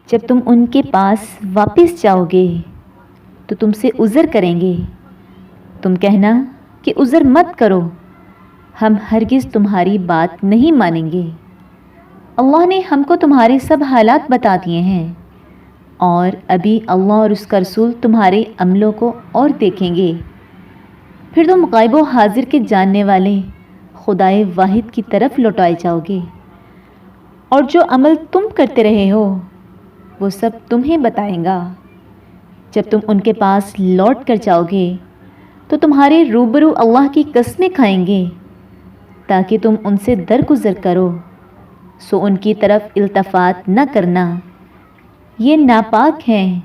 جب تم ان کے پاس واپس جاؤ گے تو تم سے عذر کریں گے، تم کہنا کہ عذر مت کرو، ہم ہرگز تمہاری بات نہیں مانیں گے۔ اللہ نے ہم کو تمہارے سب حالات بتا دیے ہیں، اور ابھی اللہ اور اس کا رسول تمہارے عملوں کو اور دیکھیں گے۔ پھر تم غائب و حاضر کے جاننے والے خدائے واحد کی طرف لوٹائے جاؤ گے، اور جو عمل تم کرتے رہے ہو وہ سب تمہیں بتائیں گا۔ جب تم ان کے پاس لوٹ کر جاؤ گے تو تمہارے روبرو اللہ کی قسمیں کھائیں گے تاکہ تم ان سے درگزر کرو، سو ان کی طرف التفات نہ کرنا، یہ ناپاک ہیں،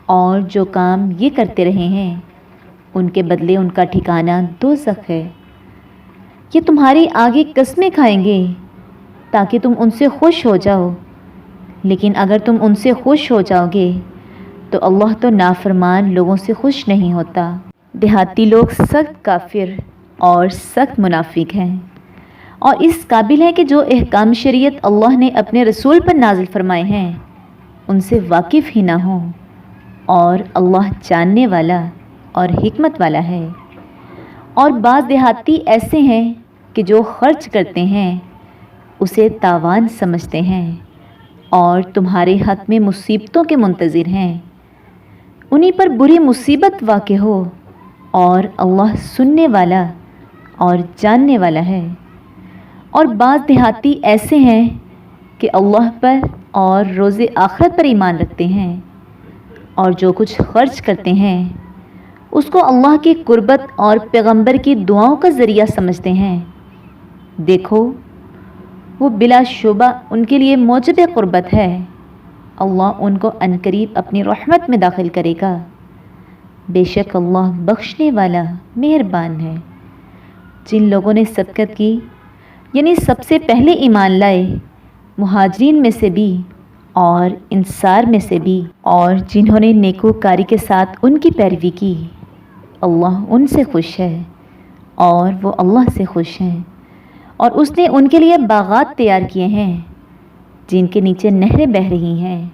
اور جو کام یہ کرتے رہے ہیں ان کے بدلے ان کا ٹھکانہ دوزخ ہے۔ یہ تمہاری آگے قسمیں کھائیں گے تاکہ تم ان سے خوش ہو جاؤ، لیکن اگر تم ان سے خوش ہو جاؤ گے تو اللہ تو نافرمان لوگوں سے خوش نہیں ہوتا۔ دیہاتی لوگ سخت کافر اور سخت منافق ہیں، اور اس قابل ہے کہ جو احکام شریعت اللہ نے اپنے رسول پر نازل فرمائے ہیں ان سے واقف ہی نہ ہوں، اور اللہ جاننے والا اور حکمت والا ہے۔ اور بعض دیہاتی ایسے ہیں کہ جو خرچ کرتے ہیں اسے تاوان سمجھتے ہیں اور تمہارے حق میں مصیبتوں کے منتظر ہیں، انہی پر بری مصیبت واقع ہو، اور اللہ سننے والا اور جاننے والا ہے۔ اور بعض دیہاتی ایسے ہیں کہ اللہ پر اور روز آخرت پر ایمان رکھتے ہیں، اور جو کچھ خرچ کرتے ہیں اس کو اللہ کی قربت اور پیغمبر کی دعاؤں کا ذریعہ سمجھتے ہیں۔ دیکھو وہ بلا شبہ ان کے لیے موجب قربت ہے، اللہ ان کو عنقریب اپنی رحمت میں داخل کرے گا، بے شک اللہ بخشنے والا مہربان ہے۔ جن لوگوں نے سبقت کی یعنی سب سے پہلے ایمان لائے، مہاجرین میں سے بھی اور انصار میں سے بھی، اور جنہوں نے نیکوکاری کے ساتھ ان کی پیروی کی، اللہ ان سے خوش ہے اور وہ اللہ سے خوش ہیں۔ اور اس نے ان کے لیے باغات تیار کیے ہیں جن کے نیچے نہریں بہہ رہی ہیں،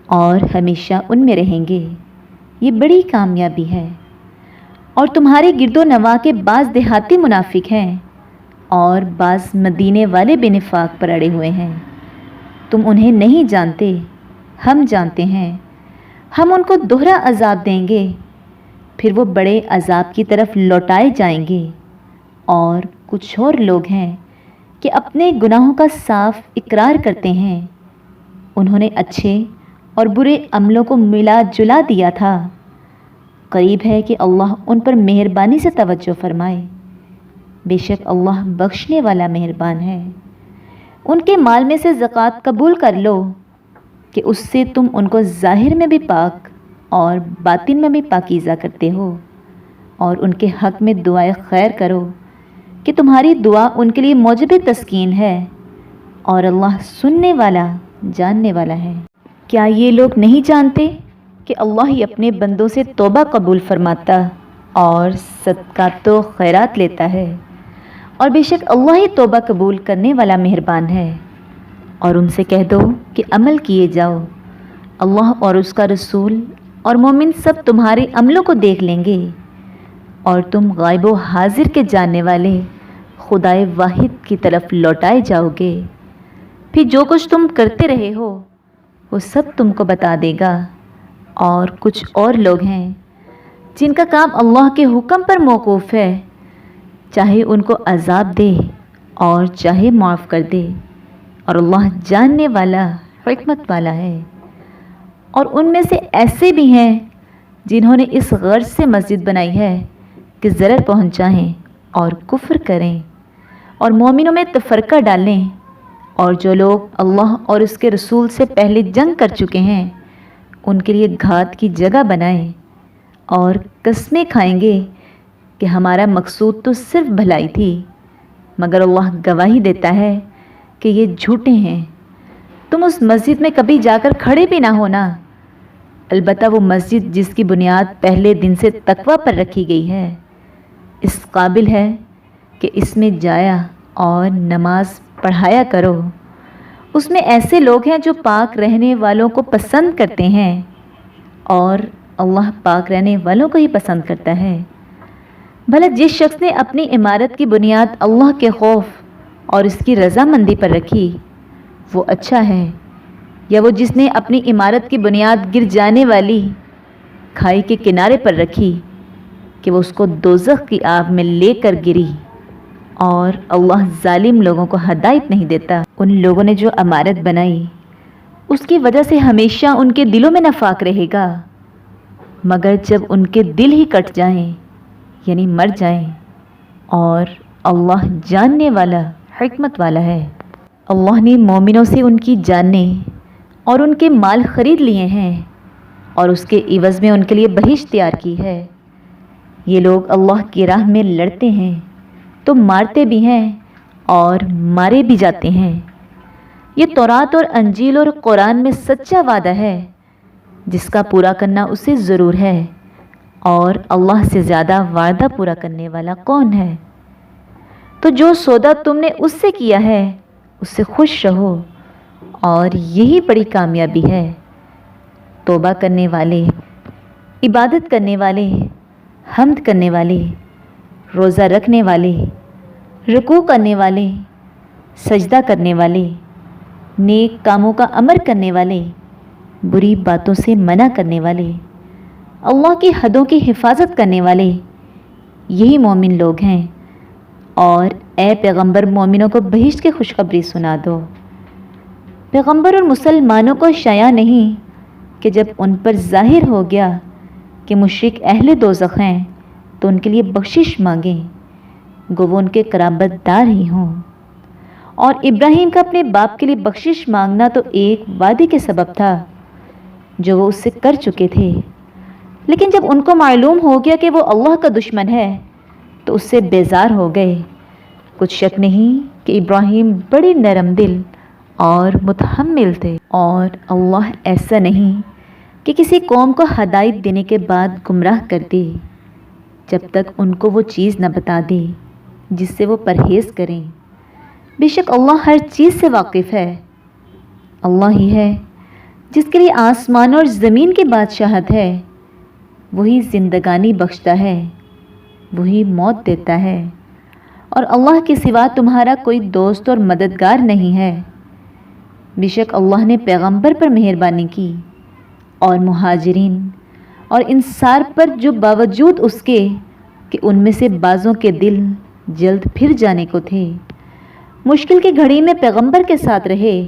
اور ہمیشہ ان میں رہیں گے، یہ بڑی کامیابی ہے۔ اور تمہارے گرد و نواح کے بعض دیہاتی منافق ہیں اور بعض مدینے والے بے نفاق پر اڑے ہوئے ہیں، تم انہیں نہیں جانتے، ہم جانتے ہیں، ہم ان کو دوہرا عذاب دیں گے، پھر وہ بڑے عذاب کی طرف لوٹائے جائیں گے۔ اور کچھ اور لوگ ہیں کہ اپنے گناہوں کا صاف اقرار کرتے ہیں، انہوں نے اچھے اور برے عملوں کو ملا جلا دیا تھا، قریب ہے کہ اللہ ان پر مہربانی سے توجہ فرمائے، بے شک اللہ بخشنے والا مہربان ہے۔ ان کے مال میں سے زکوٰۃ قبول کر لو کہ اس سے تم ان کو ظاہر میں بھی پاک اور باطن میں بھی پاکیزہ کرتے ہو، اور ان کے حق میں دعائے خیر کرو کہ تمہاری دعا ان کے لیے موجب تسکین ہے، اور اللہ سننے والا جاننے والا ہے۔ کیا یہ لوگ نہیں جانتے کہ اللہ ہی اپنے بندوں سے توبہ قبول فرماتا اور صدقات و خیرات لیتا ہے، اور بے شک اللہ ہی توبہ قبول کرنے والا مہربان ہے۔ اور ان سے کہہ دو کہ عمل کیے جاؤ، اللہ اور اس کا رسول اور مومن سب تمہارے عملوں کو دیکھ لیں گے، اور تم غائب و حاضر کے جاننے والے خدائے واحد کی طرف لوٹائے جاؤ گے، پھر جو کچھ تم کرتے رہے ہو وہ سب تم کو بتا دے گا۔ اور کچھ اور لوگ ہیں جن کا کام اللہ کے حکم پر موقوف ہے، چاہے ان کو عذاب دے اور چاہے معاف کر دے، اور اللہ جاننے والا حکمت والا ہے۔ اور ان میں سے ایسے بھی ہیں جنہوں نے اس غرض سے مسجد بنائی ہے کہ ضرر پہنچائیں اور کفر کریں اور مومنوں میں تفرقہ ڈالیں، اور جو لوگ اللہ اور اس کے رسول سے پہلے جنگ کر چکے ہیں ان کے لیے گھات کی جگہ بنائیں، اور قسمیں کھائیں گے کہ ہمارا مقصود تو صرف بھلائی تھی، مگر اللہ گواہی دیتا ہے کہ یہ جھوٹے ہیں۔ تم اس مسجد میں کبھی جا کر کھڑے بھی نہ ہونا، البتہ وہ مسجد جس کی بنیاد پہلے دن سے تقوی پر رکھی گئی ہے، اس قابل ہے کہ اس میں جایا اور نماز پڑھایا کرو۔ اس میں ایسے لوگ ہیں جو پاک رہنے والوں کو پسند کرتے ہیں اور اللہ پاک رہنے والوں کو ہی پسند کرتا ہے۔ بھلا جس شخص نے اپنی عمارت کی بنیاد اللہ کے خوف اور اس کی رضامندی پر رکھی وہ اچھا ہے، یا وہ جس نے اپنی عمارت کی بنیاد گر جانے والی کھائی کے کنارے پر رکھی کہ وہ اس کو دوزخ کی آگ میں لے کر گری، اور اللہ ظالم لوگوں کو ہدایت نہیں دیتا۔ ان لوگوں نے جو عمارت بنائی اس کی وجہ سے ہمیشہ ان کے دلوں میں نفاق رہے گا، مگر جب ان کے دل ہی کٹ جائیں یعنی مر جائیں، اور اللہ جاننے والا حکمت والا ہے۔ اللہ نے مومنوں سے ان کی جانیں اور ان کے مال خرید لیے ہیں اور اس کے عوض میں ان کے لیے بہشت تیار کی ہے۔ یہ لوگ اللہ کی راہ میں لڑتے ہیں تو مارتے بھی ہیں اور مارے بھی جاتے ہیں۔ یہ تورات اور انجیل اور قرآن میں سچا وعدہ ہے جس کا پورا کرنا اسے ضرور ہے، اور اللہ سے زیادہ وعدہ پورا کرنے والا کون ہے؟ تو جو سودا تم نے اس سے کیا ہے اس سے خوش رہو، اور یہی بڑی کامیابی ہے۔ توبہ کرنے والے، عبادت کرنے والے، حمد کرنے والے، روزہ رکھنے والے، رکوع کرنے والے، سجدہ کرنے والے، نیک کاموں کا امر کرنے والے، بری باتوں سے منع کرنے والے، اللہ کی حدوں کی حفاظت کرنے والے، یہی مومن لوگ ہیں۔ اور اے پیغمبر مومنوں کو بہشت کی خوشخبری سنا دو۔ پیغمبر اور مسلمانوں کو شایع نہیں کہ جب ان پر ظاہر ہو گیا کہ مشرک اہل دوزخ ہیں تو ان کے لیے بخشش مانگیں، گو وہ ان کے قرابت دار ہی ہوں۔ اور ابراہیم کا اپنے باپ کے لیے بخشش مانگنا تو ایک وعدے کے سبب تھا جو وہ اس سے کر چکے تھے، لیکن جب ان کو معلوم ہو گیا کہ وہ اللہ کا دشمن ہے تو اس سے بیزار ہو گئے۔ کچھ شک نہیں کہ ابراہیم بڑی نرم دل اور متحمل تھے، اور اللہ ایسا نہیں کہ کسی قوم کو ہدایت دینے کے بعد گمراہ کر دے جب تک ان کو وہ چیز نہ بتا دے جس سے وہ پرہیز کریں۔ بے شک اللہ ہر چیز سے واقف ہے۔ اللہ ہی ہے جس کے لیے آسمان اور زمین کی بادشاہت ہے، وہی زندگانی بخشتا ہے، وہی موت دیتا ہے، اور اللہ کے سوا تمہارا کوئی دوست اور مددگار نہیں ہے۔ بے شک اللہ نے پیغمبر پر مہربانی کی اور مہاجرین اور انصار پر جو باوجود اس کے کہ ان میں سے بعضوں کے دل جلد پھر جانے کو تھے، مشکل کی گھڑی میں پیغمبر کے ساتھ رہے،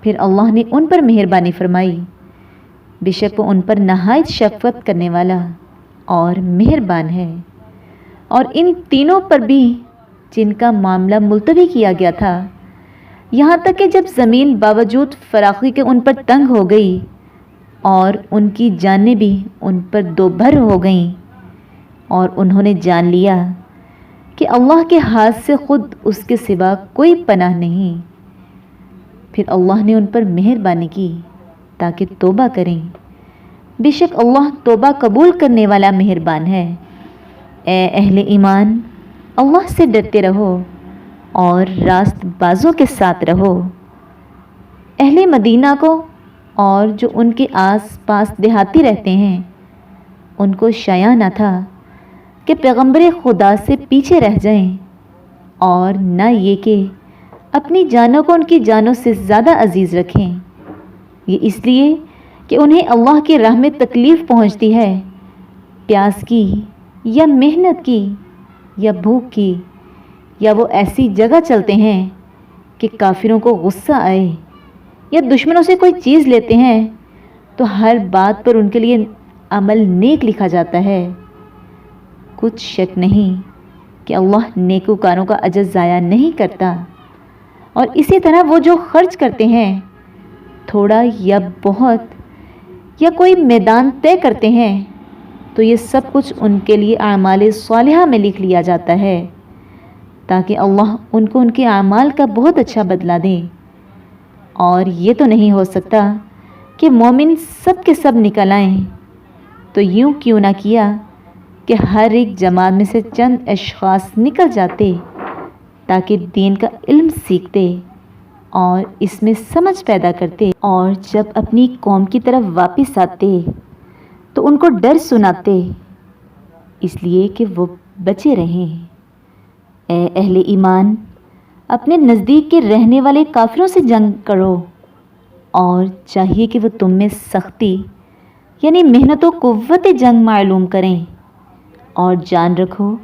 پھر اللہ نے ان پر مہربانی فرمائی۔ بے شک وہ ان پر نہایت شفقت کرنے والا اور مہربان ہے۔ اور ان تینوں پر بھی جن کا معاملہ ملتوی کیا گیا تھا، یہاں تک کہ جب زمین باوجود فراخی کے ان پر تنگ ہو گئی اور ان کی جانیں بھی ان پر دوبھر ہو گئیں، اور انہوں نے جان لیا کہ اللہ کے ہاتھ سے خود اس کے سوا کوئی پناہ نہیں، پھر اللہ نے ان پر مہربانی کی تاکہ توبہ کریں۔ بے شک اللہ توبہ قبول کرنے والا مہربان ہے۔ اے اہل ایمان، اللہ سے ڈرتے رہو اور راست بازوں کے ساتھ رہو۔ اہل مدینہ کو اور جو ان کے آس پاس دیہاتی رہتے ہیں ان کو شایع نہ تھا کہ پیغمبر خدا سے پیچھے رہ جائیں، اور نہ یہ کہ اپنی جانوں کو ان کی جانوں سے زیادہ عزیز رکھیں، یہ اس لیے کہ انہیں اللہ کی راہ میں تکلیف پہنچتی ہے، پیاس کی یا محنت کی یا بھوک کی، یا وہ ایسی جگہ چلتے ہیں کہ کافروں کو غصہ آئے، یا دشمنوں سے کوئی چیز لیتے ہیں تو ہر بات پر ان کے لیے عمل نیک لکھا جاتا ہے۔ کچھ شک نہیں کہ اللہ نیکوکاروں کا اجر ضائع نہیں کرتا۔ اور اسی طرح وہ جو خرچ کرتے ہیں تھوڑا یا بہت یا کوئی میدان طے کرتے ہیں تو یہ سب کچھ ان کے لیے اعمال صالحہ میں لکھ لیا جاتا ہے تاکہ اللہ ان کو ان کے اعمال کا بہت اچھا بدلہ دے۔ اور یہ تو نہیں ہو سکتا کہ مومن سب کے سب نکل آئیں، تو یوں کیوں نہ کیا کہ ہر ایک جماعت میں سے چند اشخاص نکل جاتے تاکہ دین کا علم سیکھتے اور اس میں سمجھ پیدا کرتے، اور جب اپنی قوم کی طرف واپس آتے تو ان کو ڈر سناتے، اس لیے کہ وہ بچے رہیں۔ اے اہل ایمان، اپنے نزدیک کے رہنے والے کافروں سے جنگ کرو، اور چاہیے کہ وہ تم میں سختی یعنی محنت و قوت جنگ معلوم کریں، اور جان رکھو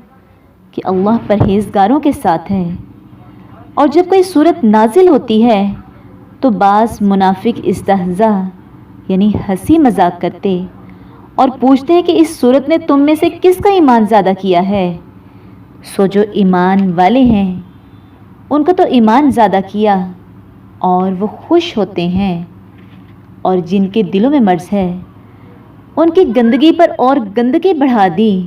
کہ اللہ پرہیزگاروں کے ساتھ ہے۔ اور جب کوئی صورت نازل ہوتی ہے تو بعض منافق استہزاء یعنی ہنسی مذاق کرتے اور پوچھتے ہیں کہ اس صورت نے تم میں سے کس کا ایمان زیادہ کیا ہے؟ سو جو ایمان والے ہیں ان کو تو ایمان زیادہ کیا اور وہ خوش ہوتے ہیں، اور جن کے دلوں میں مرض ہے ان کی گندگی پر اور گندگی بڑھا دی،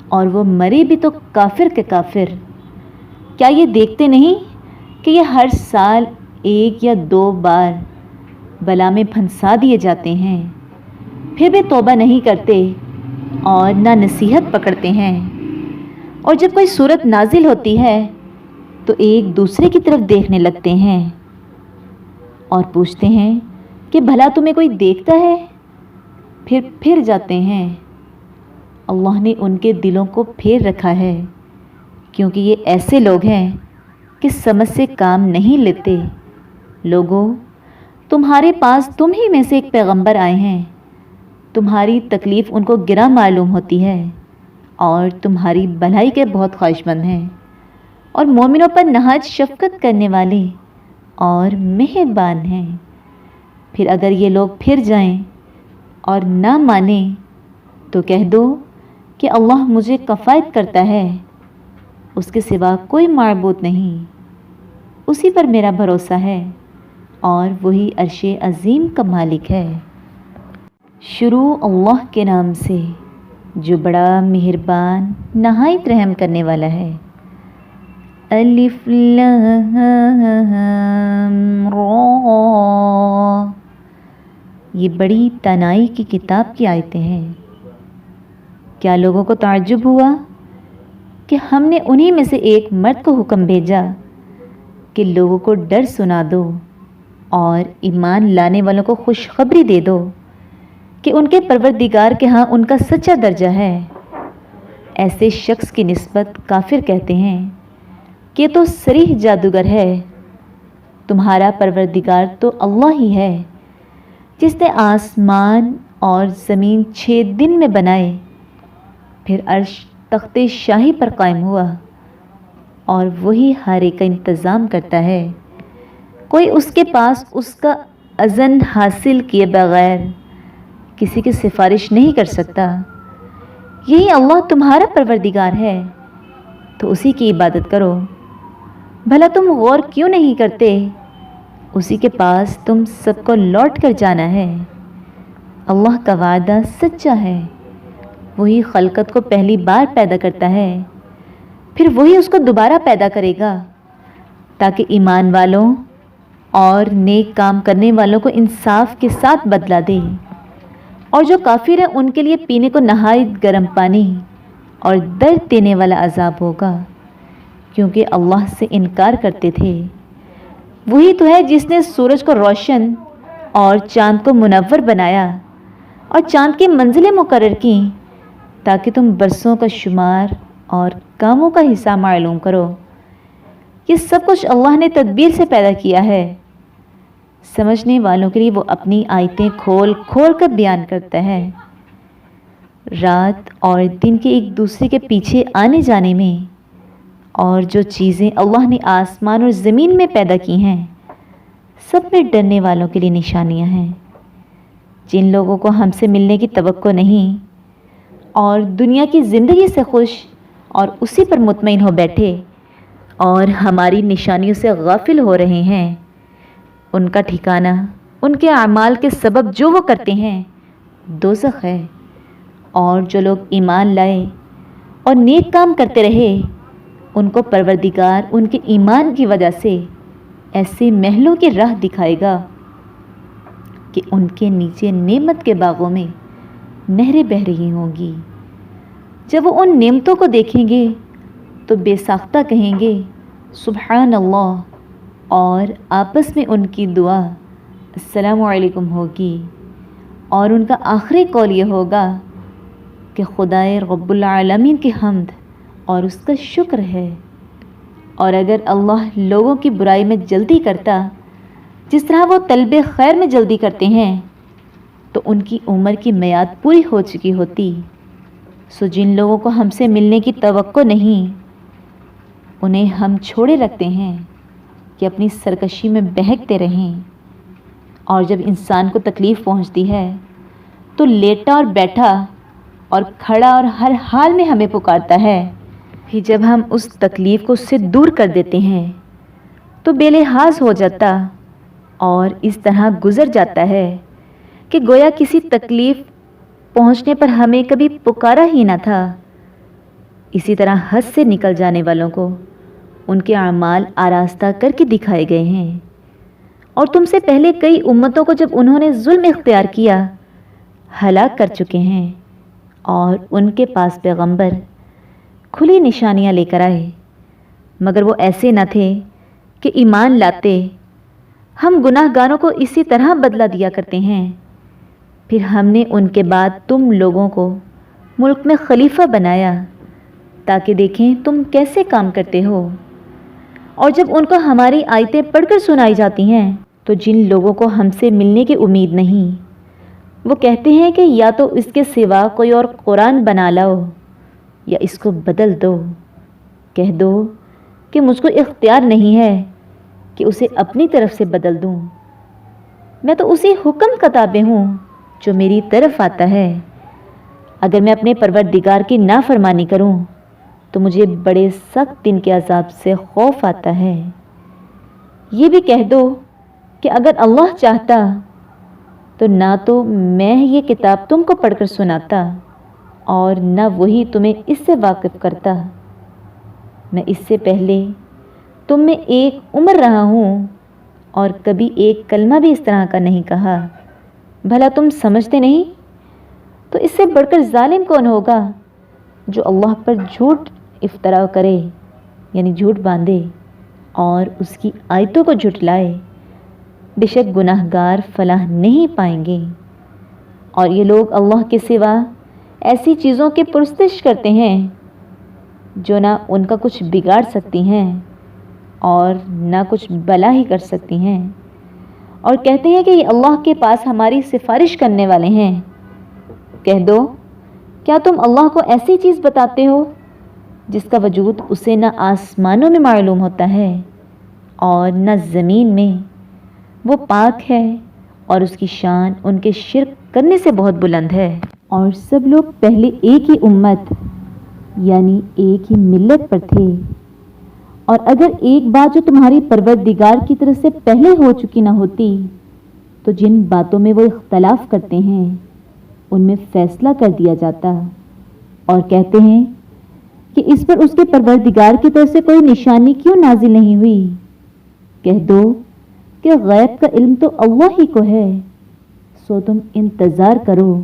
اور وہ مرے بھی تو کافر کے کافر۔ کیا یہ دیکھتے نہیں کہ یہ ہر سال 1 یا 2 بار بلا میں پھنسا دیے جاتے ہیں، پھر بھی توبہ نہیں کرتے اور نہ نصیحت پکڑتے ہیں؟ اور جب کوئی صورت نازل ہوتی ہے تو ایک دوسرے کی طرف دیکھنے لگتے ہیں اور پوچھتے ہیں کہ بھلا تمہیں کوئی دیکھتا ہے؟ پھر جاتے ہیں۔ اللہ نے ان کے دلوں کو پھیر رکھا ہے، کیونکہ یہ ایسے لوگ ہیں کہ سمجھ سے کام نہیں لیتے۔ لوگوں، تمہارے پاس تم ہی میں سے ایک پیغمبر آئے ہیں، تمہاری تکلیف ان کو گراں معلوم ہوتی ہے اور تمہاری بھلائی کے بہت خواہش مند ہیں، اور مومنوں پر نہایت شفقت کرنے والے اور مہربان ہیں۔ پھر اگر یہ لوگ پھر جائیں اور نہ مانیں تو کہہ دو کہ اللہ مجھے کفایت کرتا ہے، اس کے سوا کوئی معبود نہیں، اسی پر میرا بھروسہ ہے، اور وہی عرش عظیم کا مالک ہے۔ شروع اللہ کے نام سے جو بڑا مہربان نہایت رحم کرنے والا ہے۔ الف لام را، یہ بڑی تنائی کی کتاب کی آیتیں ہیں۔ کیا لوگوں کو تعجب ہوا کہ ہم نے انہی میں سے ایک مرد کو حکم بھیجا کہ لوگوں کو ڈر سنا دو اور ایمان لانے والوں کو خوشخبری دے دو کہ ان کے پروردگار کے ہاں ان کا سچا درجہ ہے۔ ایسے شخص کی نسبت کافر کہتے ہیں کہ تو صریح جادوگر ہے۔ تمہارا پروردگار تو اللہ ہی ہے جس نے آسمان اور زمین 6 دن میں بنائے، پھر عرش تخت شاہی پر قائم ہوا، اور وہی ہر ایک کا انتظام کرتا ہے۔ کوئی اس کے پاس اس کا اذن حاصل کیے بغیر کسی کی سفارش نہیں کر سکتا۔ یہی اللہ تمہارا پروردگار ہے، تو اسی کی عبادت کرو۔ بھلا تم غور کیوں نہیں کرتے؟ اسی کے پاس تم سب کو لوٹ کر جانا ہے۔ اللہ کا وعدہ سچا ہے، وہی خلقت کو پہلی بار پیدا کرتا ہے، پھر وہی اس کو دوبارہ پیدا کرے گا، تاکہ ایمان والوں اور نیک کام کرنے والوں کو انصاف کے ساتھ بدلہ دے۔ اور جو کافر ہیں ان کے لیے پینے کو نہایت گرم پانی اور درد دینے والا عذاب ہوگا، کیونکہ اللہ سے انکار کرتے تھے۔ وہی تو ہے جس نے سورج کو روشن اور چاند کو منور بنایا اور چاند کی منزلیں مقرر کیں تاکہ تم برسوں کا شمار اور کاموں کا حصہ معلوم کرو۔ یہ سب کچھ اللہ نے تدبیر سے پیدا کیا ہے۔ سمجھنے والوں کے لیے وہ اپنی آیتیں کھول کھول کر بیان کرتا ہے۔ رات اور دن کے ایک دوسرے کے پیچھے آنے جانے میں، اور جو چیزیں اللہ نے آسمان اور زمین میں پیدا کی ہیں، سب میں ڈرنے والوں کے لیے نشانیاں ہیں۔ جن لوگوں کو ہم سے ملنے کی توقع نہیں اور دنیا کی زندگی سے خوش اور اسی پر مطمئن ہو بیٹھے اور ہماری نشانیوں سے غافل ہو رہے ہیں، ان کا ٹھکانہ ان کے اعمال کے سبب جو وہ کرتے ہیں دوزخ ہے۔ اور جو لوگ ایمان لائے اور نیک کام کرتے رہے، ان کو پروردگار ان کے ایمان کی وجہ سے ایسے محلوں کی راہ دکھائے گا کہ ان کے نیچے نعمت کے باغوں میں نہریں بہہ رہی ہوں گی۔ جب وہ ان نعمتوں کو دیکھیں گے تو بے ساختہ کہیں گے سبحان اللہ، اور آپس میں ان کی دعا السلام علیکم ہوگی، اور ان کا آخری قول یہ ہوگا کہ خدائے رب العالمین کی حمد اور اس کا شکر ہے۔ اور اگر اللہ لوگوں کی برائی میں جلدی کرتا جس طرح وہ طلب خیر میں جلدی کرتے ہیں تو ان کی عمر کی میعاد پوری ہو چکی ہوتی۔ سو جن لوگوں کو ہم سے ملنے کی توقع نہیں، انہیں ہم چھوڑے رکھتے ہیں کہ اپنی سرکشی میں بہکتے رہیں، اور جب انسان کو تکلیف پہنچتی ہے تو لیٹا اور بیٹھا اور کھڑا اور ہر حال میں ہمیں پکارتا ہے۔ پھر جب ہم اس تکلیف کو اس سے دور کر دیتے ہیں تو بے لحاظ ہو جاتا اور اس طرح گزر جاتا ہے کہ گویا کسی تکلیف پہنچنے پر ہمیں کبھی پکارا ہی نہ تھا۔ اسی طرح حد سے نکل جانے والوں کو ان کے اعمال آراستہ کر کے دکھائے گئے ہیں، اور تم سے پہلے کئی امتوں کو جب انہوں نے ظلم اختیار کیا ہلاک کر چکے ہیں، اور ان کے پاس پیغمبر کھلی نشانیاں لے کر آئے، مگر وہ ایسے نہ تھے کہ ایمان لاتے۔ ہم گناہ گاروں کو اسی طرح بدلہ دیا کرتے ہیں۔ پھر ہم نے ان کے بعد تم لوگوں کو ملک میں خلیفہ بنایا تاکہ دیکھیں تم کیسے کام کرتے ہو۔ اور جب ان کو ہماری آیتیں پڑھ کر سنائی جاتی ہیں تو جن لوگوں کو ہم سے ملنے کی امید نہیں، وہ کہتے ہیں کہ یا تو اس کے سوا کوئی اور قرآن بنا لاؤ یا اس کو بدل دو۔ کہہ دو کہ مجھ کو اختیار نہیں ہے کہ اسے اپنی طرف سے بدل دوں، میں تو اسی حکم کا تابع ہوں جو میری طرف آتا ہے۔ اگر میں اپنے پروردگار کی نافرمانی کروں تو مجھے بڑے سخت دن کے عذاب سے خوف آتا ہے۔ یہ بھی کہہ دو کہ اگر اللہ چاہتا تو نہ تو میں یہ کتاب تم کو پڑھ کر سناتا اور نہ وہی تمہیں اس سے واقف کرتا۔ میں اس سے پہلے تم میں ایک عمر رہا ہوں اور کبھی ایک کلمہ بھی اس طرح کا نہیں کہا، بھلا تم سمجھتے نہیں؟ تو اس سے بڑھ کر ظالم کون ہوگا جو اللہ پر جھوٹ افطرا کرے، یعنی جھوٹ باندھے اور اس کی آیتوں کو جھٹلائے۔ بے شک گناہ گار فلاح نہیں پائیں گے۔ اور یہ لوگ اللہ کے سوا ایسی چیزوں کی پرستش کرتے ہیں جو نہ ان کا کچھ بگاڑ سکتی ہیں اور نہ کچھ بھلا ہی کر سکتی ہیں، اور کہتے ہیں کہ یہ اللہ کے پاس ہماری سفارش کرنے والے ہیں۔ کہہ دو کیا تم اللہ کو ایسی چیز بتاتے ہو جس کا وجود اسے نہ آسمانوں میں معلوم ہوتا ہے اور نہ زمین میں؟ وہ پاک ہے اور اس کی شان ان کے شرک کرنے سے بہت بلند ہے۔ اور سب لوگ پہلے ایک ہی امت یعنی ایک ہی ملت پر تھے، اور اگر ایک بات جو تمہاری پروردگار کی طرف سے پہلے ہو چکی نہ ہوتی تو جن باتوں میں وہ اختلاف کرتے ہیں ان میں فیصلہ کر دیا جاتا۔ اور کہتے ہیں کہ اس پر اس کے پروردگار کی طرف سے کوئی نشانی کیوں نازل نہیں ہوئی؟ کہہ دو کہ غیب کا علم تو اللہ ہی کو ہے، سو تم انتظار کرو،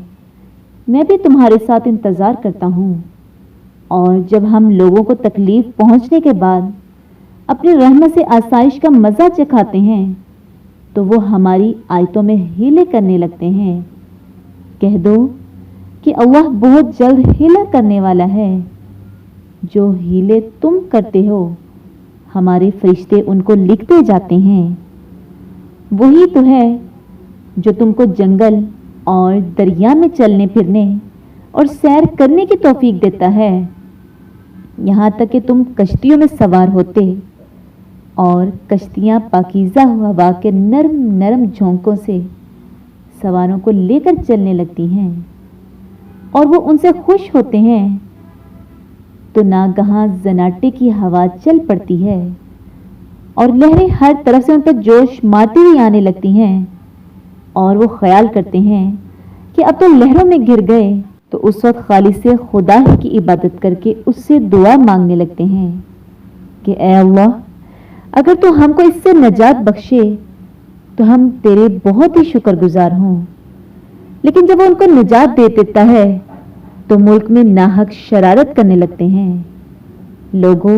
میں بھی تمہارے ساتھ انتظار کرتا ہوں۔ اور جب ہم لوگوں کو تکلیف پہنچنے کے بعد اپنی رحمت سے آسائش کا مزہ چکھاتے ہیں تو وہ ہماری آیتوں میں ہیلے کرنے لگتے ہیں۔ کہہ دو کہ اللہ بہت جلد ہیلا کرنے والا ہے۔ جو ہیلے تم کرتے ہو ہمارے فرشتے ان کو لکھتے جاتے ہیں۔ وہی تو ہے جو تم کو جنگل اور دریا میں چلنے پھرنے اور سیر کرنے کی توفیق دیتا ہے، یہاں تک کہ تم کشتیوں میں سوار ہوتے اور کشتیاں پاکیزہ ہوا کے نرم نرم جھونکوں سے سواروں کو لے کر چلنے لگتی ہیں، اور وہ ان سے خوش ہوتے ہیں تو ناگہاں زناٹے کی ہوا چل پڑتی ہے اور لہریں ہر طرف سے ان پر جوش مارتی ہوئی آنے لگتی ہیں، اور وہ خیال کرتے ہیں کہ اب تو لہروں میں گر گئے، تو اس وقت خالص خدا ہی کی عبادت کر کے اس سے دعا مانگنے لگتے ہیں کہ اے اللہ اگر تو ہم کو اس سے نجات بخشے تو ہم تیرے بہت ہی شکر گزار ہوں۔ لیکن جب وہ ان کو نجات دے دیتا ہے تو ملک میں ناحق شرارت کرنے لگتے ہیں۔ لوگوں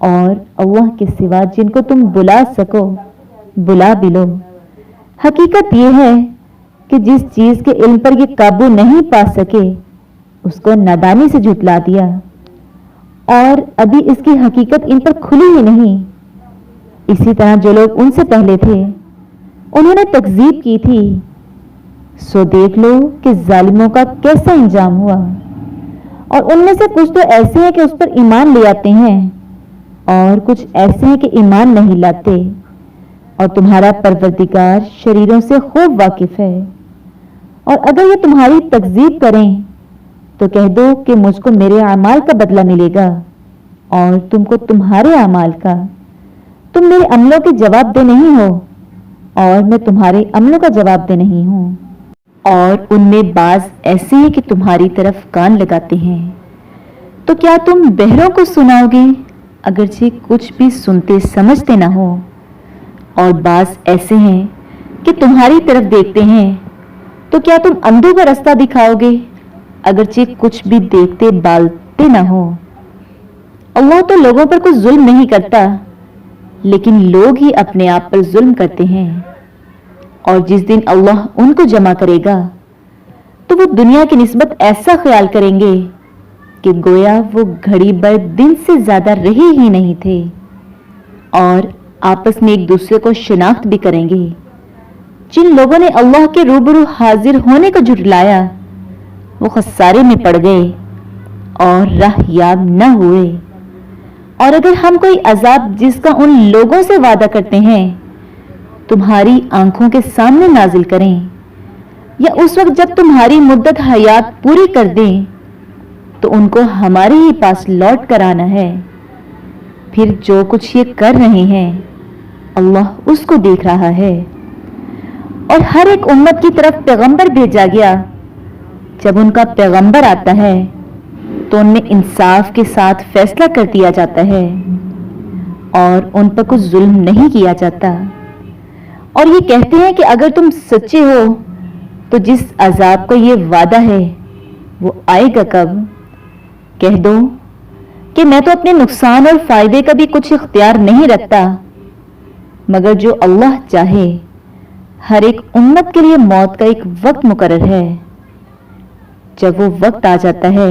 اور اللہ کے سوا جن کو تم بلا سکو بلا بھی لو۔ حقیقت یہ ہے کہ جس چیز کے علم پر یہ قابو نہیں پا سکے اس کو نادانی سے جھٹلا دیا، اور ابھی اس کی حقیقت ان پر کھلی ہی نہیں۔ اسی طرح جو لوگ ان سے پہلے تھے انہوں نے تکذیب کی تھی، سو دیکھ لو کہ ظالموں کا کیسا انجام ہوا۔ اور ان میں سے کچھ تو ایسے ہیں کہ اس پر ایمان لے آتے ہیں اور کچھ ایسے ہیں کہ ایمان نہیں لاتے، اور تمہارا پروردگار شریروں سے خوب واقف ہے۔ اور اگر یہ تمہاری تکذیب کریں تو کہہ دو کہ مجھ کو میرے اعمال کا بدلہ ملے گا اور تم کو تمہارے اعمال کا۔ تم میرے عملوں کے جواب دہ نہیں ہو اور میں تمہارے عملوں کا جواب دہ نہیں ہوں۔ اور ان میں بعض ایسے ہیں کہ تمہاری طرف کان لگاتے ہیں، تو کیا تم بہروں کو سناؤ گے اگرچہ کچھ بھی سنتے سمجھتے نہ ہو؟ اور بعض ایسے ہیں کہ تمہاری طرف دیکھتے ہیں، تو کیا تم اندھوں کا راستہ دکھاؤ گے اگرچہ کچھ بھی دیکھتے بالتے نہ ہو؟ اللہ تو لوگوں پر کوئی ظلم نہیں کرتا، لیکن لوگ ہی اپنے آپ پر ظلم کرتے ہیں۔ اور جس دن اللہ ان کو جمع کرے گا تو وہ دنیا کی نسبت ایسا خیال کریں گے کہ گویا وہ گھڑی بھر دن سے زیادہ رہے ہی نہیں تھے، اور آپس میں ایک دوسرے کو شناخت بھی کریں گے۔ جن لوگوں نے اللہ کے روبرو حاضر ہونے کو جھٹلایا وہ خسارے میں پڑ گئے اور راہ یاب نہ ہوئے۔ اور اگر ہم کوئی عذاب جس کا ان لوگوں سے وعدہ کرتے ہیں تمہاری آنکھوں کے سامنے نازل کریں، یا اس وقت جب تمہاری مدت حیات پوری کر دیں تو ان کو ہمارے ہی پاس لوٹ کر آنا ہے، پھر جو کچھ یہ کر رہے ہیں اللہ اس کو دیکھ رہا ہے۔ اور ہر ایک امت کی طرف پیغمبر بھیجا گیا، جب ان کا پیغمبر آتا ہے تو ان میں انصاف کے ساتھ فیصلہ کر دیا جاتا ہے اور ان پر کچھ ظلم نہیں کیا جاتا۔ اور یہ کہتے ہیں کہ اگر تم سچے ہو تو جس عذاب کا یہ وعدہ ہے وہ آئے گا کب؟ کہہ دو کہ میں تو اپنے نقصان اور فائدے کا بھی کچھ اختیار نہیں رکھتا، مگر جو اللہ چاہے۔ ہر ایک امت کے لیے موت کا ایک وقت مقرر ہے، جب وہ وقت آ جاتا ہے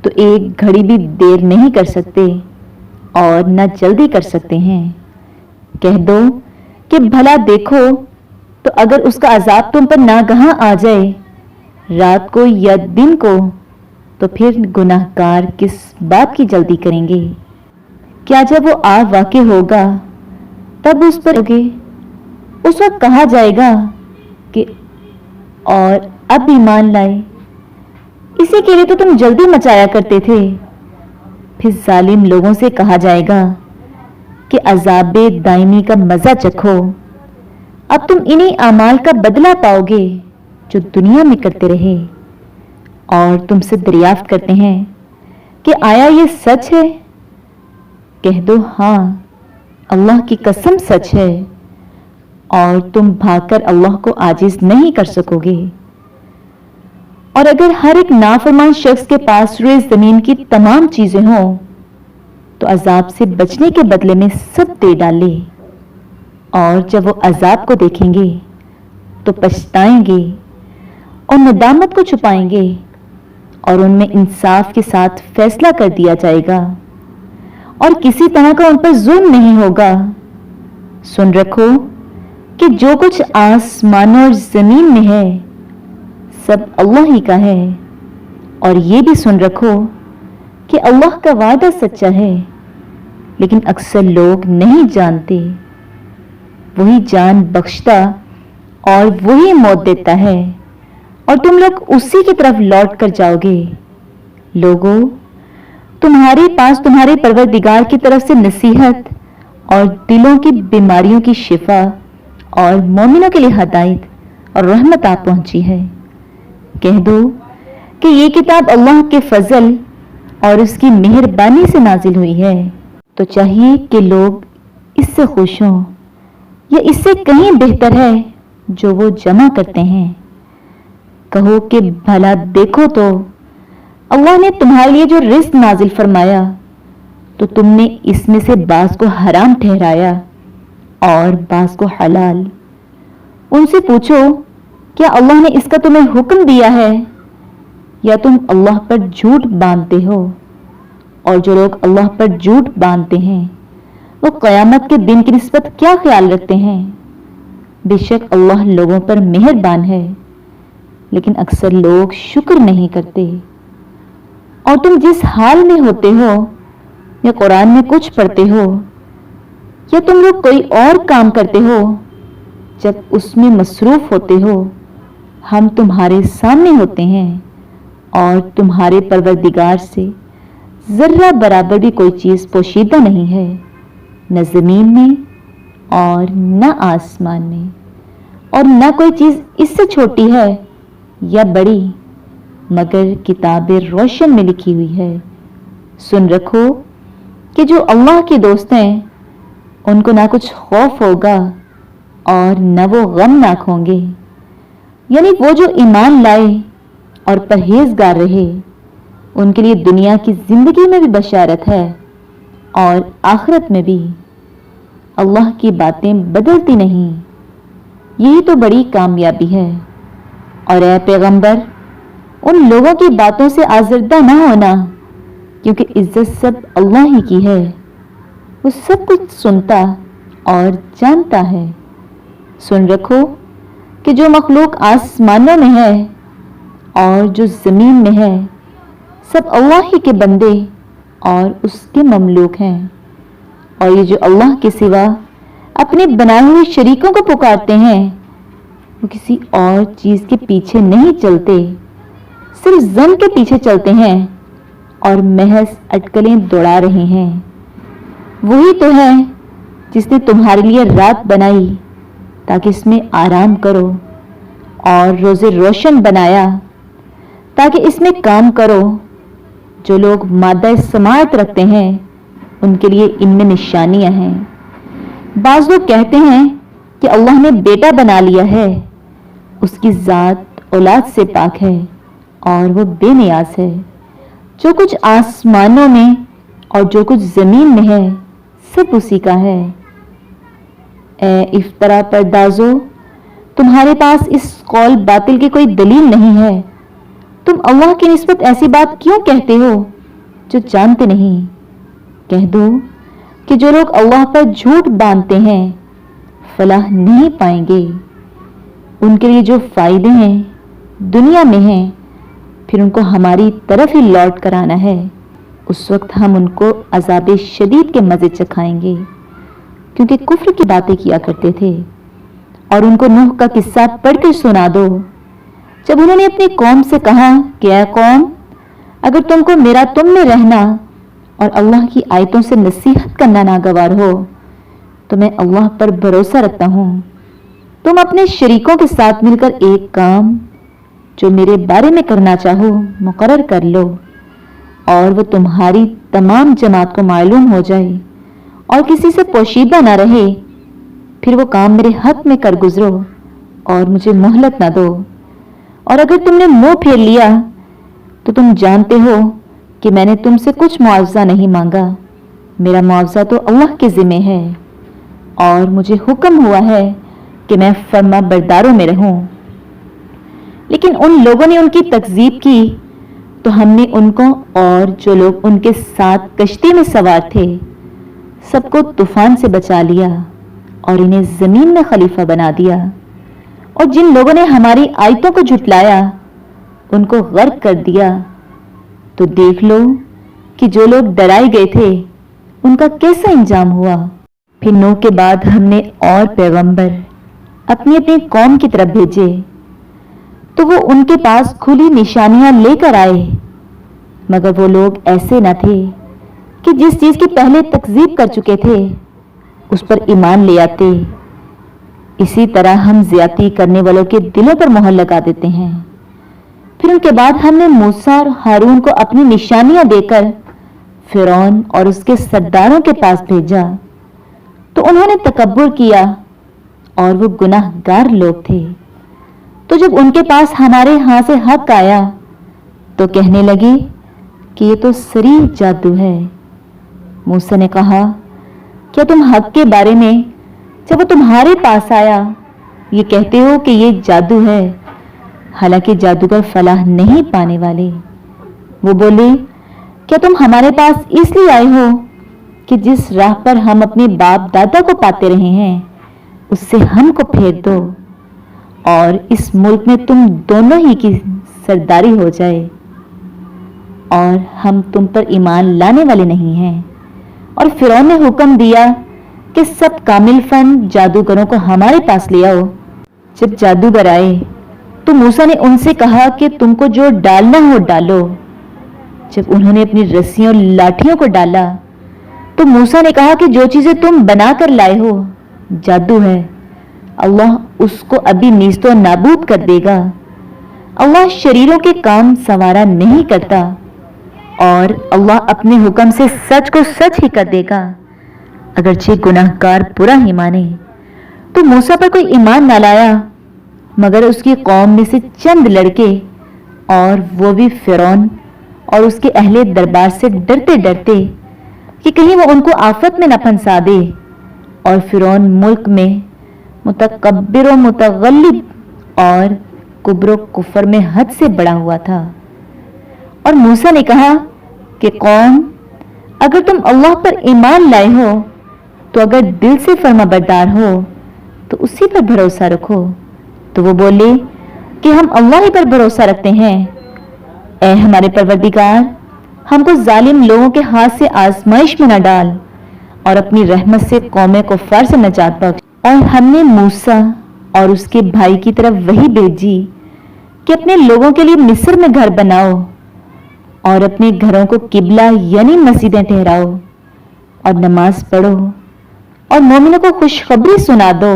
تو ایک گھڑی بھی دیر نہیں کر سکتے اور نہ جلدی کر سکتے ہیں۔ کہہ دو کہ بھلا دیکھو تو اگر اس کا عذاب تم پر ناگہاں آ جائے رات کو یا دن کو تو پھر گناہ گار کس بات کی جلدی کریں گے؟ کیا جب وہ آ واقع ہوگا تب اس پر ہوگے؟ اس وقت کہا جائے گا کہ اور اب ایمان لائے، اسی کے لیے تو تم جلدی مچایا کرتے تھے۔ پھر ظالم لوگوں سے کہا جائے گا کہ عذاب دائمی کا مزہ چکھو، اب تم انہی اعمال کا بدلہ پاؤ گے جو دنیا میں کرتے رہے۔ اور تم سے دریافت کرتے ہیں کہ آیا یہ سچ ہے؟ کہہ دو ہاں، اللہ کی قسم سچ ہے، اور تم بھاگ کر اللہ کو عاجز نہیں کر سکو گے۔ اور اگر ہر ایک نافرمان شخص کے پاس روئے زمین کی تمام چیزیں ہوں تو عذاب سے بچنے کے بدلے میں سب دے ڈالے، اور جب وہ عذاب کو دیکھیں گے تو پچھتائیں گے اور ندامت کو چھپائیں گے، اور ان میں انصاف کے ساتھ فیصلہ کر دیا جائے گا اور کسی طرح کا ان پر ظلم نہیں ہوگا۔ سن رکھو کہ جو کچھ آسمانوں اور زمین میں ہے سب اللہ ہی کا ہے، اور یہ بھی سن رکھو کہ اللہ کا وعدہ سچا ہے، لیکن اکثر لوگ نہیں جانتے۔ وہی جان بخشتا اور وہی موت دیتا ہے، اور تم لوگ اسی کی طرف لوٹ کر جاؤ گے۔ لوگوں، تمہارے پاس تمہارے پروردگار کی طرف سے نصیحت اور دلوں کی بیماریوں کی شفا اور مومنوں کے لیے ہدایت اور رحمت آ پہنچی ہے۔ کہہ دو کہ یہ کتاب اللہ کے فضل اور اس کی مہربانی سے نازل ہوئی ہے، تو چاہیے کہ لوگ اس سے خوش ہوں، یا اس سے کہیں بہتر ہے جو وہ جمع کرتے ہیں۔ کہو کہ بھلا دیکھو تو اللہ نے تمہارے لیے جو رزق نازل فرمایا تو تم نے اس میں سے بعض کو حرام ٹھہرایا اور بعض کو حلال۔ ان سے پوچھو کیا اللہ نے اس کا تمہیں حکم دیا ہے یا تم اللہ پر جھوٹ باندھتے ہو؟ اور جو لوگ اللہ پر جھوٹ باندھتے ہیں وہ قیامت کے دن کی نسبت کیا خیال رکھتے ہیں؟ بے شک اللہ لوگوں پر مہربان ہے، لیکن اکثر لوگ شکر نہیں کرتے۔ اور تم جس حال میں ہوتے ہو، یا قرآن میں کچھ پڑھتے ہو یا تم لوگ کوئی اور کام کرتے ہو، جب اس میں مصروف ہوتے ہو ہم تمہارے سامنے ہوتے ہیں، اور تمہارے پروردگار سے ذرہ برابر بھی کوئی چیز پوشیدہ نہیں ہے، نہ زمین میں اور نہ آسمان میں، اور نہ کوئی چیز اس سے چھوٹی ہے یا بڑی مگر کتاب روشن میں لکھی ہوئی ہے۔ سن رکھو کہ جو اللہ کے دوست ہیں ان کو نہ کچھ خوف ہوگا اور نہ وہ غمناک ہوں گے، یعنی وہ جو ایمان لائے اور پرہیزگار رہے ان کے لیے دنیا کی زندگی میں بھی بشارت ہے اور آخرت میں بھی۔ اللہ کی باتیں بدلتی نہیں، یہی تو بڑی کامیابی ہے۔ اور اے پیغمبر ان لوگوں کی باتوں سے آزردہ نہ ہونا، کیونکہ عزت سب اللہ ہی کی ہے، وہ سب کچھ سنتا اور جانتا ہے۔ سن رکھو کہ جو مخلوق آسمانوں میں ہے اور جو زمین میں ہے سب اللہ ہی کے بندے اور اس کے مملوک ہیں، اور یہ جو اللہ کے سوا اپنے بنائے ہوئے شریکوں کو پکارتے ہیں وہ کسی اور چیز کے پیچھے نہیں چلتے، صرف ظن کے پیچھے چلتے ہیں اور محض اٹکلیں دوڑا رہے ہیں۔ وہی تو ہے جس نے تمہارے لیے رات بنائی تاکہ اس میں آرام کرو، اور روز روشن بنایا تاکہ اس میں کام کرو۔ جو لوگ مادہ سماعت رکھتے ہیں ان کے لیے ان میں نشانیاں ہیں۔ بعض لوگ کہتے ہیں کہ اللہ نے بیٹا بنا لیا ہے، اس کی ذات اولاد سے پاک ہے اور وہ بے نیاز ہے۔ جو کچھ آسمانوں میں اور جو کچھ زمین میں ہے سب اسی کا ہے۔ اے افطرا پردازو، تمہارے پاس اس قول باطل کی کوئی دلیل نہیں ہے، تم اللہ کی نسبت ایسی بات کیوں کہتے ہو جو جانتے نہیں؟ کہہ دو کہ جو لوگ اللہ پر جھوٹ باندھتے ہیں فلاح نہیں پائیں گے۔ ان کے لیے جو فائدے ہیں دنیا میں ہیں، پھر ان کو ہماری طرف ہی لوٹ کر آنا ہے، اس وقت ہم ان کو عذاب شدید کے مزے چکھائیں گے، کیونکہ کفر کی باتیں کیا کرتے تھے۔ اور ان کو نوح کا قصہ پڑھ کر سنا دو، جب انہوں نے اپنی قوم سے کہا کہ اے قوم، اگر تم کو میرا تم میں رہنا اور اللہ کی آیتوں سے نصیحت کرنا ناگوار ہو تو میں اللہ پر بھروسہ رکھتا ہوں، تم اپنے شریکوں کے ساتھ مل کر ایک کام جو میرے بارے میں کرنا چاہو مقرر کر لو، اور وہ تمہاری تمام جماعت کو معلوم ہو جائے اور کسی سے پوشیدہ نہ رہے، پھر وہ کام میرے حق میں کر گزرو اور مجھے مہلت نہ دو۔ اور اگر تم نے منہ پھیر لیا تو تم جانتے ہو کہ میں نے تم سے کچھ معاوضہ نہیں مانگا، میرا معاوضہ تو اللہ کے ذمہ ہے، اور مجھے حکم ہوا ہے کہ میں فرما برداروں میں رہوں۔ لیکن ان لوگوں نے ان کی تکذیب کی تو ہم نے ان کو اور جو لوگ ان کے ساتھ کشتی میں سوار تھے سب کو طوفان سے بچا لیا اور انہیں زمین میں خلیفہ بنا دیا۔ اور جن لوگوں نے ہماری آیتوں کو جھٹلایا ان کو غرق کر دیا۔ تو دیکھ لو کہ جو لوگ ڈرائے گئے تھے ان کا کیسا انجام ہوا۔ پھر نوح کے بعد ہم نے اور پیغمبر اپنی اپنی قوم کی طرف بھیجے تو وہ ان کے پاس کھلی نشانیاں لے کر آئے، مگر وہ لوگ ایسے نہ تھے کہ جس چیز کی پہلے تکذیب کر چکے تھے اس پر ایمان لے آتے۔ اسی طرح ہم زیادتی کرنے والوں کے دلوں پر مہر لگا دیتے ہیں۔ پھر ان کے بعد ہم نے موسیٰ اور ہارون کو اپنی نشانیاں دے کر فرعون اور اس کے سرداروں کے پاس بھیجا، تو انہوں نے تکبر کیا اور وہ گناہ گار لوگ تھے۔ تو جب ان کے پاس ہمارے ہاں سے حق آیا تو کہنے لگے کہ یہ تو صریح جادو ہے، موسیٰ نے کہا کیا تم حق کے بارے میں جب وہ تمہارے پاس آیا یہ کہتے ہو کہ یہ جادو ہے، حالانکہ جادوگر فلاح نہیں پانے والے؟ وہ بولے کیا تم ہمارے پاس اس لیے آئے ہو کہ جس راہ پر ہم اپنے باپ دادا کو پاتے رہے ہیں اس سے ہم کو پھیر دو اور اس ملک میں تم دونوں ہی کی سرداری ہو جائے، اور ہم تم پر ایمان لانے والے نہیں ہیں۔ اور فرعون نے حکم دیا کہ سب کامل فن جادوگروں کو ہمارے پاس لے آؤ۔ جب جادوگر آئے تو موسیٰ نے ان سے کہا کہ تم کو جو ڈالنا ہو ڈالو۔ جب انہوں نے اپنی رسیوں لاٹھیوں کو ڈالا تو موسیٰ نے کہا کہ جو چیزیں تم بنا کر لائے ہو جادو ہے، اللہ اس کو ابھی نیست و نابود کر دے گا۔ اللہ شریروں کے کام سنوارا نہیں کرتا، اور اللہ اپنے حکم سے سچ کو سچ ہی کر دے گا، اگرچہ گناہگار برا ہی مانے۔ تو موسیٰ پر کوئی ایمان نہ لایا مگر اس کی قوم میں سے چند لڑکے، اور وہ بھی فرعون اور اس کے اہل دربار سے ڈرتے ڈرتے کہ کہیں وہ ان کو آفت میں نہ پھنسا دے۔ اور فرعون ملک میں متکبر و متغلب اور کبر و کفر میں حد سے بڑا ہوا تھا۔ اور موسیٰ نے کہا کہ قوم اگر تم اللہ پر ایمان لائے ہو تو اگر دل سے فرما بردار ہو تو اسی پر بھروسہ رکھو۔ تو وہ بولے کہ ہم اللہ ہی پر بھروسہ رکھتے ہیں۔ اے ہمارے پروردگار، ہم کو ظالم لوگوں کے ہاتھ سے آزمائش میں نہ ڈال، اور اپنی رحمت سے قوم کفار سے نجات بخش۔ اور ہم نے موسیٰ اور اس کے بھائی کی طرف وحی بھیجی کہ اپنے لوگوں کے لیے مصر میں گھر بناؤ اور اپنے گھروں کو قبلہ یعنی مسجدیں ٹھہراؤ، اور نماز پڑھو اور مومنوں کو خوشخبری سنا دو۔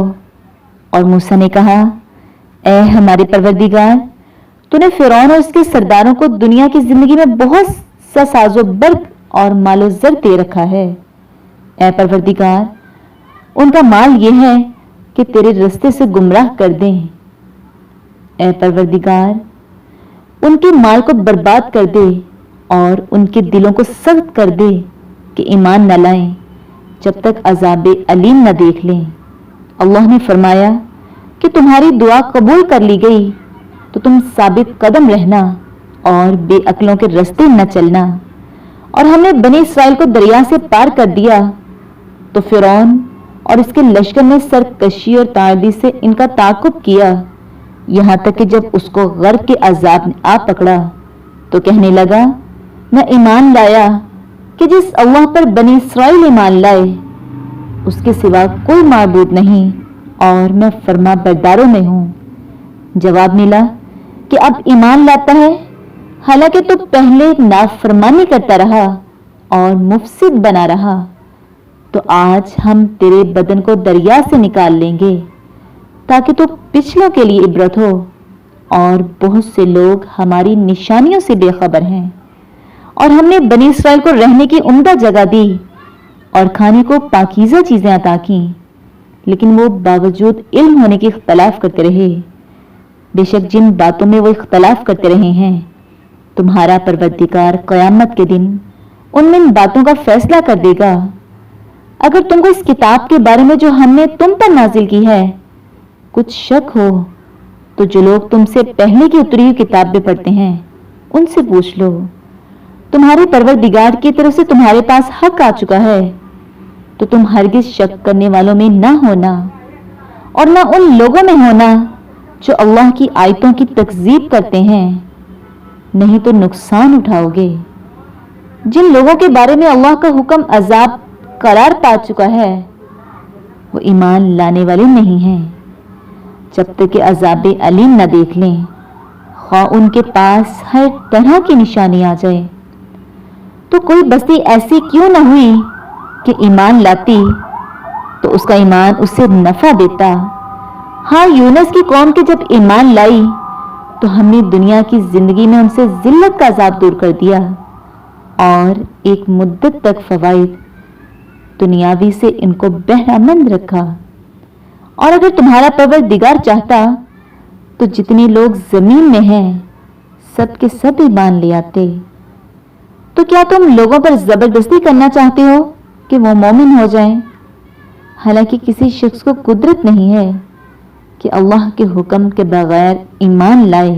اور موسیٰ نے کہا اے ہمارے پروردگار، تو نے فرعون اور اس کے سرداروں کو دنیا کی زندگی میں بہت سا ساز و برگ اور مال و زر دے رکھا ہے۔ اے پروردگار، ان کا مال یہ ہے کہ تیرے رستے سے گمراہ کر دیں۔ اے پروردگار، ان کے مال کو برباد کر دے اور ان کے دلوں کو سخت کر دے کہ ایمان نہ لائیں جب تک عذاب علیم نہ دیکھ لیں۔ اللہ نے فرمایا کہ تمہاری دعا قبول کر لی گئی تو تم ثابت قدم رہنا اور بے عقلوں کے رستے نہ چلنا۔ اور ہم نے بنی اسرائیل کو دریا سے پار کر دیا تو فرعون اور اس کے لشکر نے سرکشی اور تعدی سے ان کا تعاقب کیا، یہاں تک کہ جب اس کو غرق کے عذاب نے آ پکڑا تو کہنے لگا میں ایمان لایا کہ جس اللہ پر بنی اسرائیل ایمان لائے اس کے سوا کوئی معبود نہیں، اور میں فرما برداروں میں ہوں۔ جواب ملا کہ اب ایمان لاتا ہے، حالانکہ تو پہلے نافرمانی کرتا رہا اور مفسد بنا رہا، تو آج ہم تیرے بدن کو دریا سے نکال لیں گے تاکہ تو پچھلوں کے لیے عبرت ہو، اور بہت سے لوگ ہماری نشانیوں سے بے خبر ہیں۔ اور ہم نے بنی اسرائیل کو رہنے کی عمدہ جگہ دی اور کھانے کو پاکیزہ چیزیں عطا کیں، لیکن وہ باوجود علم ہونے کے اختلاف کرتے رہے۔ بے شک جن باتوں میں وہ اختلاف کرتے رہے ہیں تمہارا پروردگار قیامت کے دن ان میں ان باتوں کا فیصلہ کر دے گا۔ اگر تم کو اس کتاب کے بارے میں جو ہم نے تم پر نازل کی ہے کچھ شک ہو تو جو لوگ تم سے پہلے کی اتری ہوئی کتابیں پڑھتے ہیں ان سے پوچھ لو، تمہارے پروردگار کی طرف سے تمہارے پاس حق آ چکا ہے، تو تم ہرگز شک کرنے والوں میں نہ ہونا اور نہ ان لوگوں میں ہونا جو اللہ کی آیتوں کی تکذیب کرتے ہیں، نہیں تو نقصان اٹھاؤ گے۔ جن لوگوں کے بارے میں اللہ کا حکم عذاب قرار پا چکا ہے وہ ایمان لانے والے نہیں ہیں جب تک کہ عذاب علیم نہ دیکھ لیں، خواہ ان کے پاس ہر طرح کی نشانی آ جائے۔ تو کوئی بستی ایسی کیوں نہ ہوئی کہ ایمان لاتی تو اس کا ایمان اس سے نفع دیتا۔ ہاں، یونس کی قوم کے جب ایمان لائی تو ہم نے دنیا کی زندگی میں ان سے ذلت کا عذاب دور کر دیا اور ایک مدت تک فوائد دنیاوی سے ان کو بہرہ مند رکھا۔ اور اگر تمہارا پروردگار چاہتا تو جتنے لوگ زمین میں ہیں سب کے سب ایمان لے آتے۔ تو کیا تم لوگوں پر زبردستی کرنا چاہتے ہو کہ وہ مومن ہو جائیں، حالانکہ کسی شخص کو قدرت نہیں ہے کہ اللہ کے حکم کے بغیر ایمان لائے،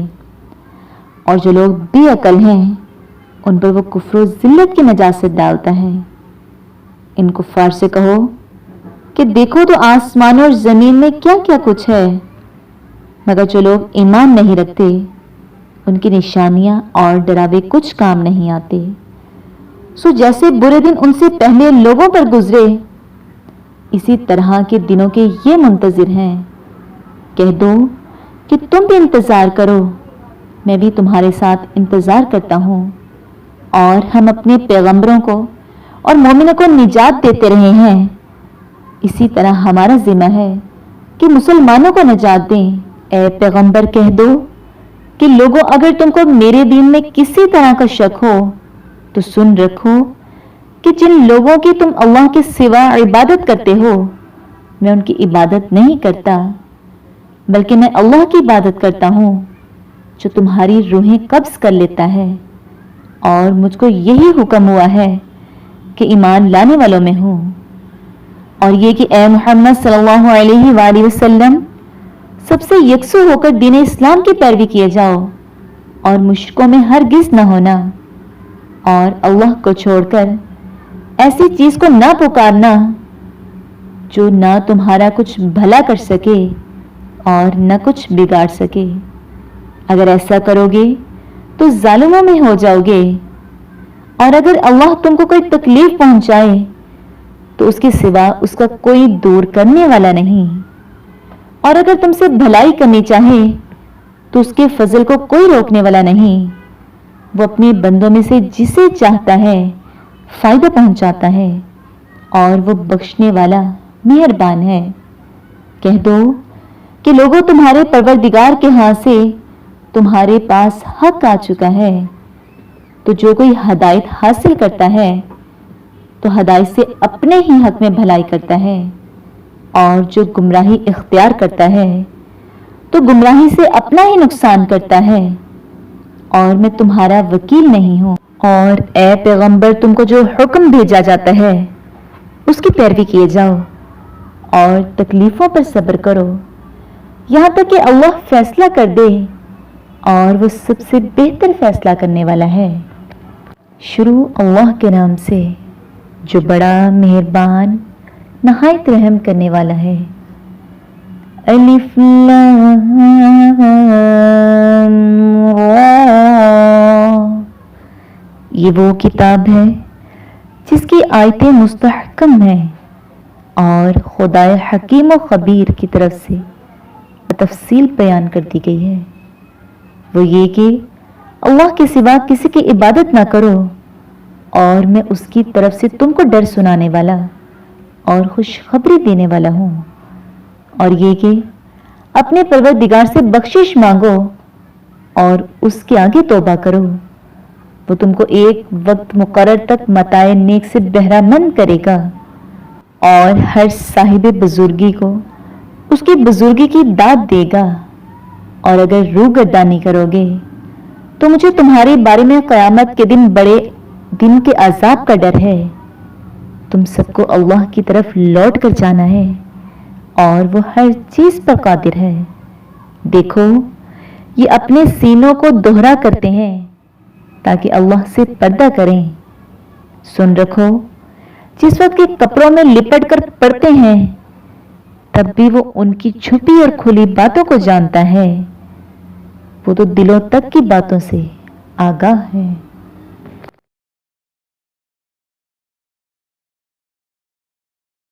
اور جو لوگ بے عقل ہیں ان پر وہ کفر و ذلت کی نجاست ڈالتا ہے۔ ان کفار سے کہو کہ دیکھو تو آسمان اور زمین میں کیا کیا کچھ ہے، مگر جو لوگ ایمان نہیں رکھتے ان کی نشانیاں اور ڈراوے کچھ کام نہیں آتے۔ سو جیسے برے دن ان سے پہلے لوگوں پر گزرے، اسی طرح کے دنوں کے یہ منتظر ہیں۔ کہہ دو کہ تم بھی انتظار کرو، میں بھی تمہارے ساتھ انتظار کرتا ہوں، اور ہم اپنے پیغمبروں کو اور مومنوں کو نجات دیتے رہے ہیں، اسی طرح ہمارا ذمہ ہے کہ مسلمانوں کو نجات دیں۔ اے پیغمبر کہہ دو کہ لوگوں، اگر تم کو میرے دین میں کسی طرح کا شک ہو تو سن رکھو کہ جن لوگوں کی تم اللہ کے سوا عبادت کرتے ہو، میں ان کی عبادت نہیں کرتا، بلکہ میں اللہ کی عبادت کرتا ہوں جو تمہاری روحیں قبض کر لیتا ہے، اور مجھ کو یہی حکم ہوا ہے کہ ایمان لانے والوں میں ہوں، اور یہ کہ اے محمد صلی اللہ علیہ وآلہ وسلم سب سے یکسو ہو کر دین اسلام کی پیروی کیے جاؤ، اور مشرکوں میں ہرگز نہ ہونا، اور اللہ کو چھوڑ کر ایسی چیز کو نہ پکارنا جو نہ تمہارا کچھ بھلا کر سکے اور نہ کچھ بگاڑ سکے۔ اگر ایسا کرو گے تو ظالموں میں ہو جاؤ گے، اور اگر اللہ تم کو کوئی تکلیف پہنچائے تو اس کے سوا اس کا کوئی دور کرنے والا نہیں، اور اگر تم سے بھلائی کرنی چاہے تو اس کے فضل کو کوئی روکنے والا نہیں۔ وہ اپنے بندوں میں سے جسے چاہتا ہے فائدہ پہنچاتا ہے، اور وہ بخشنے والا مہربان ہے۔ کہہ دو کہ لوگوں، تمہارے پروردگار کے ہاں سے تمہارے پاس حق آ چکا ہے، تو جو کوئی ہدایت حاصل کرتا ہے تو ہدایت سے اپنے ہی حق میں بھلائی کرتا ہے، اور جو گمراہی اختیار کرتا ہے تو گمراہی سے اپنا ہی نقصان کرتا ہے، اور میں تمہارا وکیل نہیں ہوں۔ اور اے پیغمبر، تم کو جو حکم بھیجا جاتا ہے اس کی پیروی کیے جاؤ، اور تکلیفوں پر صبر کرو یہاں تک کہ اللہ فیصلہ کر دے، اور وہ سب سے بہتر فیصلہ کرنے والا ہے۔ شروع اللہ کے نام سے جو بڑا مہربان نہایت رحم کرنے والا ہے۔ الف لام را، یہ وہ کتاب ہے جس کی آیتیں مستحکم ہیں اور خدائے حکیم و خبیر کی طرف سے تفصیل بیان کر دی گئی ہے۔ وہ یہ کہ اللہ کے سوا کسی کی عبادت نہ کرو، اور میں اس کی طرف سے تم کو ڈر سنانے والا اور خوشخبری دینے والا ہوں، اور یہ کہ اپنے پروردگار سے بخشش مانگو اور اس کے آگے توبہ کرو، وہ تم کو ایک وقت مقرر تک متاع نیک سے بہرہ مند کرے گا، اور ہر صاحب بزرگی کو اس کی بزرگی کی داد دے گا۔ اور اگر روگردانی کرو گے تو مجھے تمہارے بارے میں قیامت کے دن بڑے دن کے عذاب کا ڈر ہے۔ تم سب کو اللہ کی طرف لوٹ کر جانا ہے، اور وہ ہر چیز پر قادر ہے۔ دیکھو، یہ اپنے سینوں کو دوہرا کرتے ہیں تاکہ اللہ سے پردہ کریں۔ سن رکھو، جس وقت کے کپڑوں میں لپٹ کر پڑتے ہیں تب بھی وہ ان کی چھپی اور کھلی باتوں کو جانتا ہے، وہ تو دلوں تک کی باتوں سے آگاہ ہے۔